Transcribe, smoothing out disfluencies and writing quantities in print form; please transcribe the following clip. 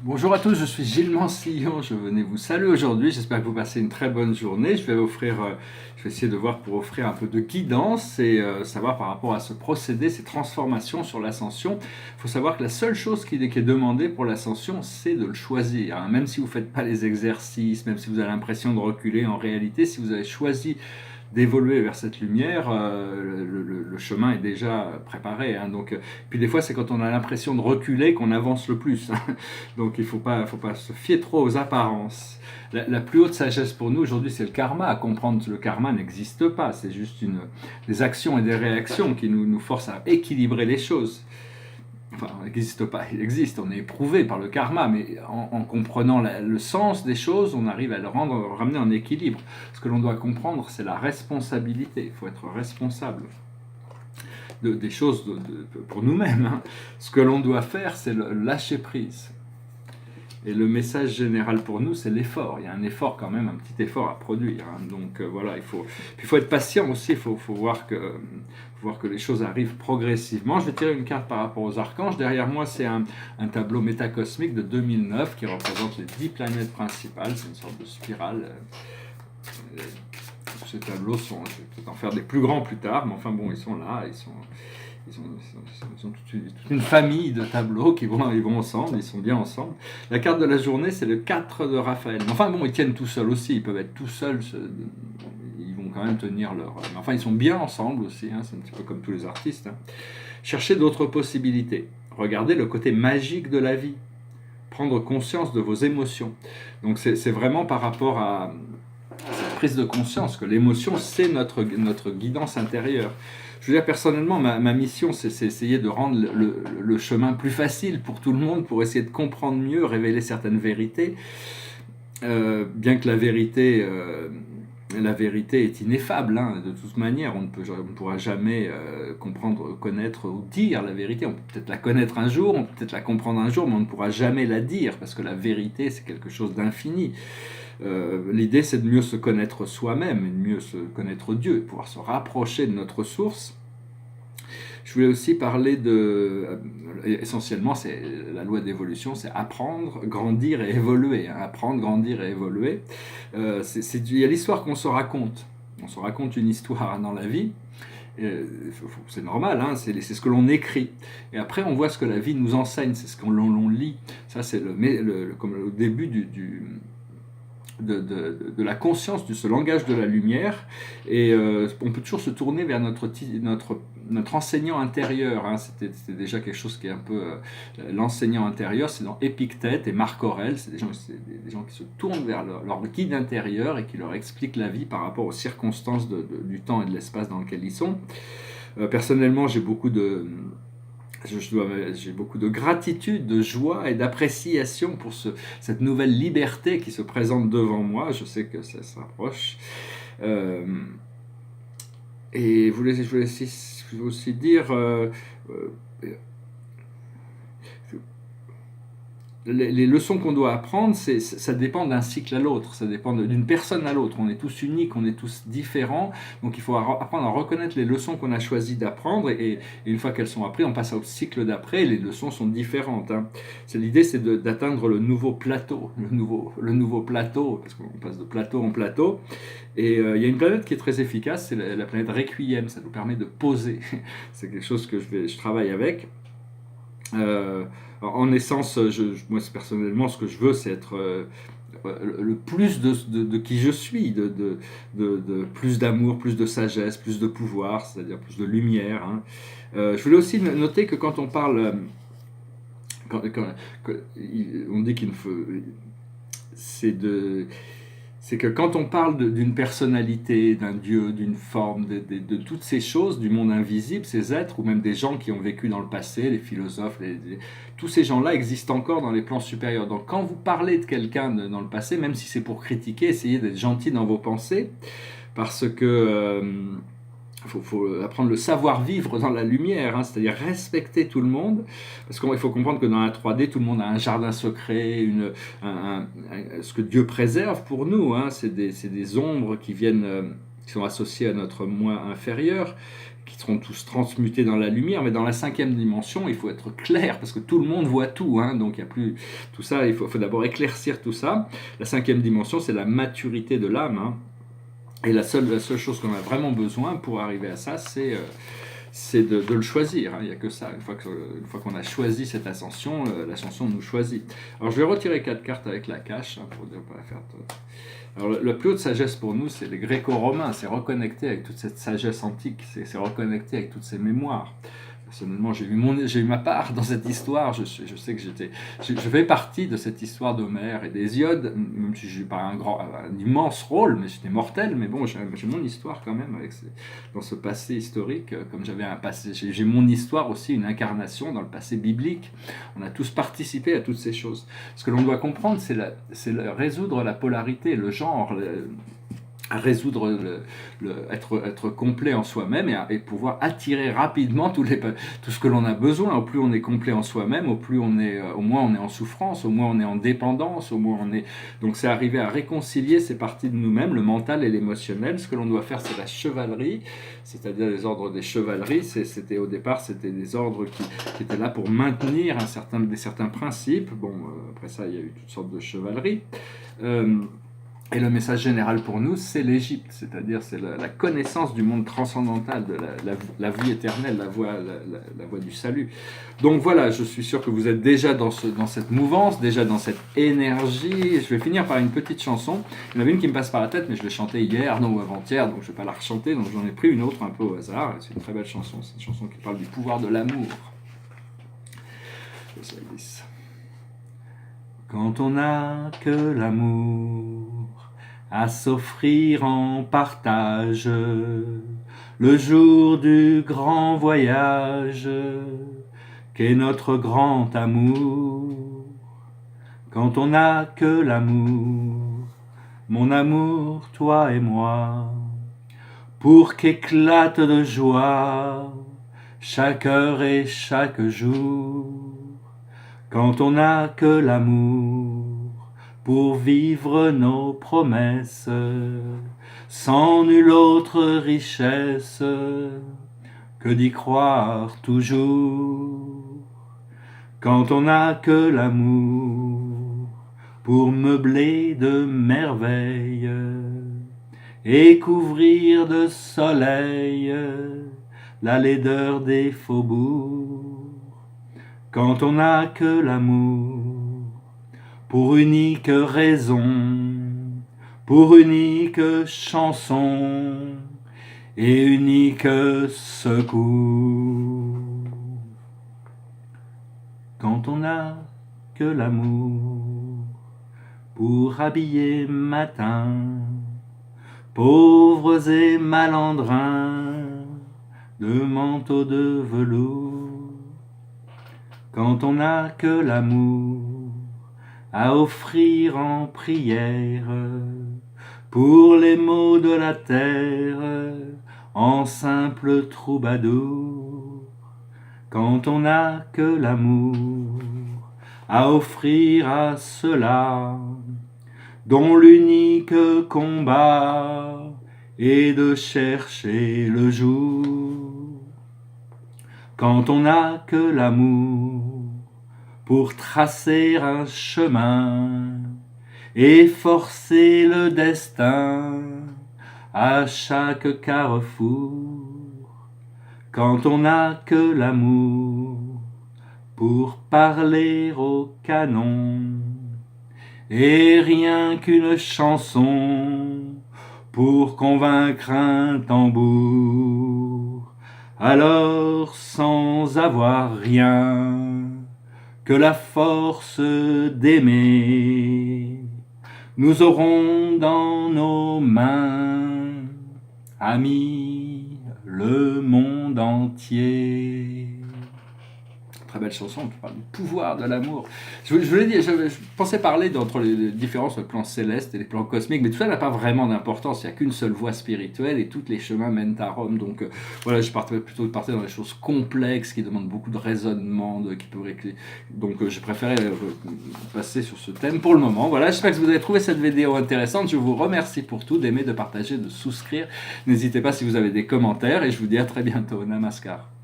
Bonjour à tous, je suis Gilles Mansillon, je venais vous saluer aujourd'hui, j'espère que vous passez une très bonne journée. Je vais essayer de voir pour offrir un peu de guidance et savoir par rapport à ce procédé, ces transformations sur l'ascension. Il faut savoir que la seule chose qui est demandée pour l'ascension, c'est de le choisir, hein. Même si vous ne faites pas les exercices, même si vous avez l'impression de reculer, en réalité, si vous avez choisi d'évoluer vers cette lumière, le chemin est déjà préparé, hein. Puis des fois, c'est quand on a l'impression de reculer qu'on avance le plus, hein. Donc il ne faut pas se fier trop aux apparences. La plus haute sagesse pour nous aujourd'hui, c'est le karma. À comprendre que le karma n'existe pas, c'est juste des actions et des réactions qui nous forcent à équilibrer les choses. Enfin, il n'existe pas, il existe, on est éprouvé par le karma, mais en comprenant le sens des choses, on arrive à ramener en équilibre. Ce que l'on doit comprendre, c'est la responsabilité. Il faut être responsable des choses pour nous-mêmes, hein. Ce que l'on doit faire, c'est le lâcher prise. Et le message général pour nous, c'est l'effort. Il y a un effort quand même, un petit effort à produire, hein. Voilà, il faut être patient aussi, faut voir que les choses arrivent progressivement. Je vais tirer une carte par rapport aux archanges. Derrière moi, c'est un tableau métacosmique de 2009 qui représente les 10 planètes principales. C'est une sorte de spirale. Ces tableaux je vais peut-être en faire des plus grands plus tard, mais enfin bon, ils sont là, ils ont toute une famille de tableaux ils vont ensemble, ils sont bien ensemble. La carte de la journée, c'est le 4 de Raphaël. Mais enfin bon, ils tiennent tout seuls aussi, ils peuvent être tout seuls, ils vont quand même tenir leur... Mais enfin, ils sont bien ensemble aussi, hein, c'est un petit peu comme tous les artistes, hein. Cherchez d'autres possibilités. Regardez le côté magique de la vie. Prendre conscience de vos émotions. Donc c'est vraiment par rapport à cette prise de conscience que l'émotion, c'est notre guidance intérieure. Je veux dire, personnellement, ma mission, c'est essayer de rendre le chemin plus facile pour tout le monde, pour essayer de comprendre mieux, révéler certaines vérités. Bien que la vérité est ineffable, hein, de toute manière, on ne pourra jamais comprendre, connaître ou dire la vérité. On peut peut-être la connaître un jour, on peut peut-être la comprendre un jour, mais on ne pourra jamais la dire, parce que la vérité, c'est quelque chose d'infini. L'idée, c'est de mieux se connaître soi-même, et de mieux se connaître Dieu, de pouvoir se rapprocher de notre source. Je voulais aussi parler essentiellement, c'est la loi d'évolution, c'est apprendre, grandir et évoluer, hein. Apprendre, grandir et évoluer. Il y a l'histoire qu'on se raconte. On se raconte une histoire dans la vie. C'est normal, hein, c'est ce que l'on écrit. Et après, on voit ce que la vie nous enseigne, c'est ce qu'on lit. Ça, c'est comme le début de la conscience de ce langage de la lumière, et on peut toujours se tourner vers notre enseignant intérieur, hein. C'était déjà quelque chose qui est un peu l'enseignant intérieur, c'est dans Épictète et Marc Aurèle, c'est des gens qui se tournent vers leur guide intérieur et qui leur expliquent la vie par rapport aux circonstances du temps et de l'espace dans lequel ils sont. Personnellement, j'ai beaucoup de gratitude, de joie et d'appréciation pour cette nouvelle liberté qui se présente devant moi. Je sais que ça s'approche. Et je voulais aussi dire... les leçons qu'on doit apprendre, ça dépend d'un cycle à l'autre, ça dépend d'une personne à l'autre. On est tous uniques, on est tous différents, donc il faut apprendre à reconnaître les leçons qu'on a choisi d'apprendre, et une fois qu'elles sont apprises, on passe au cycle d'après, et les leçons sont différentes, hein. L'idée, c'est d'atteindre le nouveau plateau, le nouveau plateau, parce qu'on passe de plateau en plateau, et il y a une planète qui est très efficace, c'est la planète Requiem, ça nous permet de poser. C'est quelque chose que je travaille avec. En essence, moi personnellement, ce que je veux, c'est être le plus de qui je suis, de plus d'amour, plus de sagesse, plus de pouvoir, c'est-à-dire plus de lumière, hein. Je voulais aussi noter que quand on parle, on dit qu'il faut, c'est que quand on parle d'une personnalité, d'un dieu, d'une forme, de toutes ces choses, du monde invisible, ces êtres, ou même des gens qui ont vécu dans le passé, les philosophes, tous ces gens-là existent encore dans les plans supérieurs. Donc quand vous parlez de quelqu'un dans le passé, même si c'est pour critiquer, essayez d'être gentil dans vos pensées, parce que... faut apprendre le savoir-vivre dans la lumière, hein, c'est-à-dire respecter tout le monde, parce qu'il faut comprendre que dans la 3D, tout le monde a un jardin secret, ce que Dieu préserve pour nous, hein, c'est des ombres qui sont associées à notre moi inférieur, qui seront tous transmutés dans la lumière, mais dans la 5e dimension, il faut être clair, parce que tout le monde voit tout, hein, donc il n'y a plus tout ça, il faut d'abord éclaircir tout ça. La 5e dimension, c'est la maturité de l'âme, hein, et la seule chose qu'on a vraiment besoin pour arriver à ça, c'est de le choisir, hein, il n'y a que ça. Une fois qu'on a choisi cette ascension, l'ascension nous choisit. Alors je vais retirer 4 cartes avec la cache, hein, pour ne pas la faire... Alors, la plus haute sagesse pour nous, c'est les gréco-romains, c'est reconnecter avec toute cette sagesse antique, c'est reconnecter avec toutes ces mémoires. Personnellement, j'ai eu ma part dans cette histoire, je sais que je fais partie de cette histoire d'Homère et d'Hésiode, même si je n'ai pas un immense rôle, mais j'étais mortel, mais bon, j'ai mon histoire quand même, dans ce passé historique, comme j'avais un passé, j'ai mon histoire aussi, une incarnation dans le passé biblique. On a tous participé à toutes ces choses. Ce que l'on doit comprendre, c'est résoudre la polarité, le genre, à résoudre, être complet en soi-même et pouvoir attirer rapidement tout ce que l'on a besoin. Au plus on est complet en soi-même, au moins on est en souffrance, au moins on est en dépendance, au moins on est... Donc c'est arriver à réconcilier ces parties de nous-mêmes, le mental et l'émotionnel. Ce que l'on doit faire, c'est la chevalerie, c'est-à-dire les ordres des chevaleries. Au départ, c'était des ordres qui étaient là pour maintenir certains principes. Bon, après ça, il y a eu toutes sortes de chevaleries. Et le message général pour nous, c'est l'Égypte, c'est-à-dire c'est la connaissance du monde transcendantal, de la vie éternelle, la voie du salut. Donc voilà, je suis sûr que vous êtes déjà dans cette mouvance, déjà dans cette énergie. Je vais finir par une petite chanson. Il y en avait une qui me passe par la tête, mais je l'ai chantée hier, non, ou avant-hier, donc je ne vais pas la rechanter, donc j'en ai pris une autre un peu au hasard. C'est une très belle chanson, c'est une chanson qui parle du pouvoir de l'amour. Ça glisse. Quand on n'a que l'amour à s'offrir en partage, le jour du grand voyage qu'est notre grand amour. Quand on n'a que l'amour, mon amour, toi et moi, pour qu'éclate de joie chaque heure et chaque jour. Quand on n'a que l'amour pour vivre nos promesses, sans nulle autre richesse que d'y croire toujours. Quand on n'a que l'amour pour meubler de merveilles et couvrir de soleil la laideur des faubourgs. Quand on n'a que l'amour pour unique raison, pour unique chanson et unique secours. Quand on n'a que l'amour pour habiller matin pauvres et malandrins de manteaux de velours. Quand on n'a que l'amour à offrir en prière pour les maux de la terre en simple troubadour. Quand on n'a que l'amour à offrir à ceux-là dont l'unique combat est de chercher le jour. Quand on n'a que l'amour pour tracer un chemin et forcer le destin à chaque carrefour. Quand on n'a que l'amour pour parler au canon et rien qu'une chanson pour convaincre un tambour, alors sans avoir rien que la force d'aimer, nous aurons dans nos mains, amis, le monde entier. très belle chanson qui parle du pouvoir de l'amour. Je vous l'ai dit, je pensais parler entre les différences entre le plan céleste et les plans cosmiques, mais tout ça n'a pas vraiment d'importance. Il n'y a qu'une seule voie spirituelle et tous les chemins mènent à Rome. Donc voilà, je partais plutôt de partir dans des choses complexes qui demandent beaucoup de raisonnement, donc j'ai préféré passer sur ce thème pour le moment. Voilà, j'espère que vous avez trouvé cette vidéo intéressante. Je vous remercie pour tout, d'aimer, de partager, de souscrire. N'hésitez pas si vous avez des commentaires et je vous dis à très bientôt. Namaskar.